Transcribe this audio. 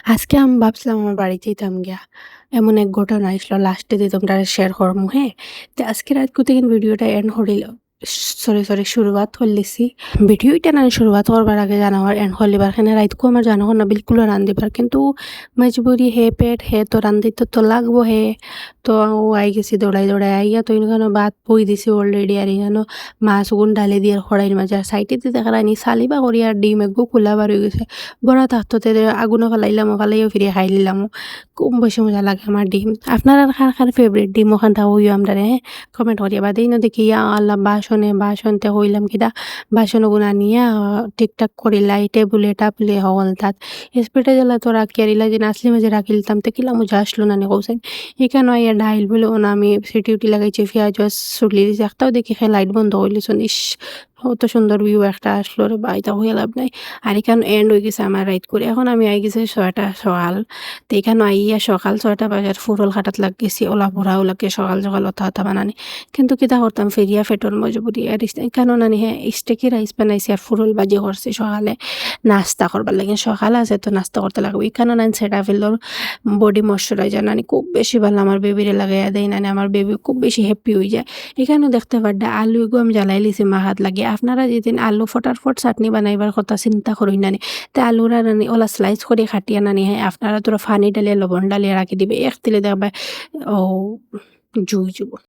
আজকে আমি ভাবছিলাম আমার বাড়ি যাইতাম গিয়া। এমন এক ঘটনা আইসলো লাস্টে দিয়ে তোমরা শেয়ার করমু, হ্যাঁ? তো আজকে রাত থেকে ভিডিওটা এন্ড হরিল সরি শুরুয়াত হল্লিছি। ভিডিওটা না শুরুয়াত করবার আগে জানাবার এন্ড হলিবার খানে রাইতকু আমার জানো না বিলকুল রান্ধিবার কিন্তু মজবুরি হে পেট হে তো রান্ধিতে তো লাগবো হে। তো ও আই গেছি দৌড়াই আইয়া তো এখানে ভাত বই দিছি অলরেডি আর এখানে মাছ গুণ ডালে দিয়ে খড়াইর মাঝে আর সাইডে দেখা রানি সালিবা করি আর ডিম একগু খোলা বার হয়ে গেছে। বড় থাকতে আগুনও ফালাইয়াও ফিরে খাই লিলামও। খুব বেশি মজা লাগে আমার ডিম। আপনার আর কার ফেভারিট ডিম ওখানটা হইও আমরারে, হ্যাঁ? কমেন্ট করিয়া বা দেই না দেখি ইয়া আল্লাহ বাসনতে হইলাম কিতা বাসনগুলা নিয়া ঠিকঠাক করিলাই টেবুলে টাবুলে হল তাত স্প্রেটা জ্বালা তো রাখি আর ইলা যে নাসলি মাঝে রাখি লিতাম তো কিলা মজা আসলো না নি কৌছেন এখানে আইয়া ডাইল বলে না আমি সিটি উটি লাগাইছি পেঁয়াজ ছুটলি দিছি একটাও দেখি খাই লাইট বন্ধ হইলিছুন ইস কত সুন্দর ভিউ একটা আসলো রে বা এটা হইয়া লাভ নাই। আর এখানে এন্ড হয়ে গেছে আমার রাইড করে এখন আমি আই গেছি ৬টা সকাল। তো এখানে আইয়া সকাল ৬টা বাজার ফুরল খাটাত লাগ গেছি ওলা ভরাও লাগে সকাল অতা বানানি কিন্তু কিতা করতাম ফেরিয়া ফেটর মজবুরি আর এখানে নানি হ্যাঁ স্টেকি রাইস বানাইছি আর ফুরল বাজি করছি সকালে নাস্তা করবার লাগে সকাল আছে তো নাস্তা করতে লাগবে এখানে নানি সেটা ফেলর বডি ময়শ্চারাইজার নানি খুব বেশি ভালো আমার বেবিরে লাগাইয়া দেয় নানি আমার বেবি খুব বেশি হ্যাপি হয়ে যায়। এখানেও দেখতে পারডা আলু এগু আমি জ্বালাই লিছি মাহাত লাগে আপনারা যেদিন আলু ফটাফট চাটনি বানাইবার কথা চিন্তা করুন নানি তে আলুরা নানি ওলা স্লাইস করে খাটিয়া নানি হ্যাঁ আপনারা তোরা ফানি ডালিয়া লবণ ডালিয়া রাখি দিবে এক তিলে দেখবা ও জুই যাব।